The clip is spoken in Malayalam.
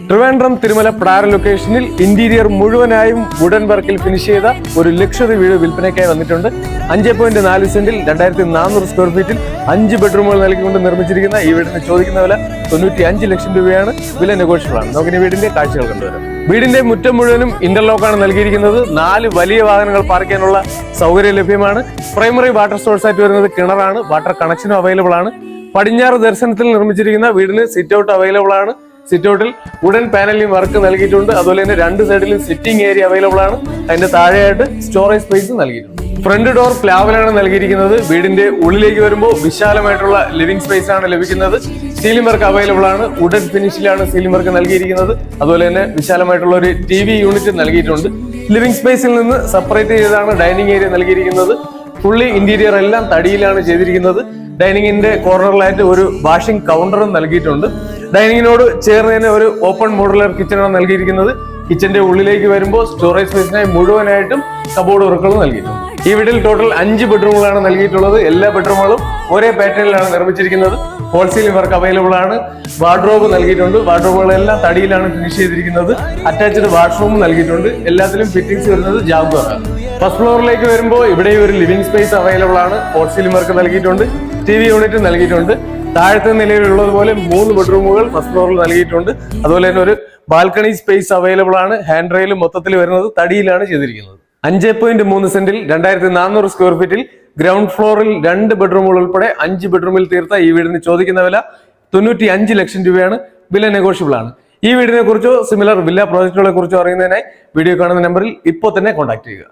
ട്രിവാൻഡ്രം തിരുമല പ്രാര ലൊക്കേഷനിൽ ഇന്റീരിയർ മുഴുവനായും വുഡൻ വർക്കിൽ ഫിനിഷ് ചെയ്ത ഒരു ലക്ഷറി വീട് വിൽപ്പനയ്ക്കായി വന്നിട്ടുണ്ട്. 5.4 സെന്റിൽ 2400 സ്ക്വയർ ഫീറ്റിൽ 5 ബെഡ്റൂമുകൾ നൽകിക്കൊണ്ട് നിർമ്മിച്ചിരിക്കുന്ന ഈ വീടിന് ചോദിക്കുന്ന വില 95 ലക്ഷം രൂപയാണ്. വില നെഗോഷ്യബിൾ ആണ്. നമുക്കിനി വീടിന്റെ കാഴ്ചകൾ കണ്ടുവരാം. വീടിന്റെ മുറ്റം മുഴുവനും ഇന്റർലോക്കാണ് നൽകിയിരിക്കുന്നത്. 4 വലിയ വാഹനങ്ങൾ പാർക്ക് ചെയ്യാനുള്ള സൗകര്യം ലഭ്യമാണ്. പ്രൈമറി വാട്ടർ സോഴ്സ് ആയിട്ട് വരുന്നത് കിണറാണ്. വാട്ടർ കണക്ഷനും അവൈലബിൾ ആണ്. പടിഞ്ഞാറ് ദർശനത്തിൽ നിർമ്മിച്ചിരിക്കുന്ന വീടിന് സിറ്റ് ഔട്ട് അവൈലബിൾ ആണ്. സിറ്റ് ഔട്ടിൽ വുഡൻ പാനലിംഗ് വർക്ക് നൽകിയിട്ടുണ്ട്. അതുപോലെ തന്നെ 2 സൈഡിലും സിറ്റിംഗ് ഏരിയ അവൈലബിൾ ആണ്. അതിന്റെ താഴെയായിട്ട് സ്റ്റോറേജ് സ്പേസ് നൽകിയിട്ടുണ്ട്. ഫ്രണ്ട് ഡോർ പ്ലാവിലാണ് നൽകിയിരിക്കുന്നത്. വീടിന്റെ ഉള്ളിലേക്ക് വരുമ്പോൾ വിശാലമായിട്ടുള്ള ലിവിംഗ് സ്പേസ് ആണ് ലഭിക്കുന്നത്. സീലിംഗ് വർക്ക് അവൈലബിൾ ആണ്. വുഡൻ ഫിനിഷിലാണ് സീലിംഗ് വർക്ക് നൽകിയിരിക്കുന്നത്. അതുപോലെ തന്നെ വിശാലമായിട്ടുള്ള ഒരു TV യൂണിറ്റ് നൽകിയിട്ടുണ്ട്. ലിവിംഗ് സ്പേസിൽ നിന്ന് സെപ്പറേറ്റ് ചെയ്താണ് ഡൈനിങ് ഏരിയ നൽകിയിരിക്കുന്നത്. ഫുള്ളി ഇന്റീരിയർ എല്ലാം തടിയിലാണ് ചെയ്തിരിക്കുന്നത്. ഡൈനിങ്ങിന്റെ കോർണറിലായിട്ട് ഒരു വാഷിംഗ് കൗണ്ടറും നൽകിയിട്ടുണ്ട്. ഡൈനിങ്ങിനോട് ചേർന്ന് തന്നെ ഒരു ഓപ്പൺ മോഡുലർ കിച്ചണാണ് നൽകിയിരിക്കുന്നത്. കിച്ചന്റെ ഉള്ളിലേക്ക് വരുമ്പോൾ സ്റ്റോറേജ് സ്പേസിനായി മുഴുവനായിട്ടും കബോർഡ് വർക്കുകളും നൽകിയിട്ടുണ്ട്. ഈ വീട്ടിൽ ടോട്ടൽ 5 ബെഡ്റൂമുകളാണ് നൽകിയിട്ടുള്ളത്. എല്ലാ ബെഡ്റൂമുകളും ഒരേ പാറ്റേണിലാണ് നിർമ്മിച്ചിരിക്കുന്നത്. ഹോൾ സീലിംഗ് വർക്ക് അവൈലബിൾ ആണ്. വാർഡ്രോബ് നൽകിയിട്ടുണ്ട്. വാർഡ്രോബുകളെല്ലാം തടിയിലാണ് ഫിനിഷ് ചെയ്തിരിക്കുന്നത്. അറ്റാച്ച്ഡ് വാഷ്റൂം നൽകിയിട്ടുണ്ട്. എല്ലാത്തിലും ഫിറ്റിംഗ്സ് വരുന്നത് ജാഗ്വാറാണ്. ഫസ്റ്റ് ഫ്ലോറിലേക്ക് വരുമ്പോൾ ഇവിടെ ഒരു ലിവിംഗ് സ്പേസ് അവൈലബിൾ ആണ്. ഹോൾ സീലിംഗ് വർക്ക് നൽകിയിട്ടുണ്ട്. TV യൂണിറ്റ് നൽകിയിട്ടുണ്ട്. താഴത്തെ നിലയിലുള്ളതുപോലെ 3 ബെഡ്റൂമുകൾ ഫസ്റ്റ് ഫ്ലോറിൽ നൽകിയിട്ടുണ്ട്. അതുപോലെ തന്നെ ഒരു ബാൽക്കണി സ്പേസ് അവൈലബിൾ ആണ്. ഹാൻഡ് റെയിൽ മൊത്തത്തിൽ വരുന്നത് തടിയിലാണ് ചെയ്തിരിക്കുന്നത്. 5.3 സെന്റിൽ 2400 സ്ക്വയർ ഫീറ്റിൽ ഗ്രൗണ്ട് ഫ്ലോറിൽ 2 ബെഡ്റൂമുകൾ ഉൾപ്പെടെ 5 ബെഡ്റൂമിൽ തീർത്ത ഈ വീടിന് ചോദിക്കുന്ന വില 95 ലക്ഷം രൂപയാണ്. വില നെഗോഷ്യബിൾ ആണ്. ഈ വീടിനെ കുറിച്ചോ സിമിലർ വില്ല പ്രോജക്റ്റുകളെ കുറിച്ചോ അറിയുന്നതിനായി വീഡിയോ കാണുന്ന നമ്പറിൽ ഇപ്പോൾ തന്നെ കോൺടാക്ട് ചെയ്യുക.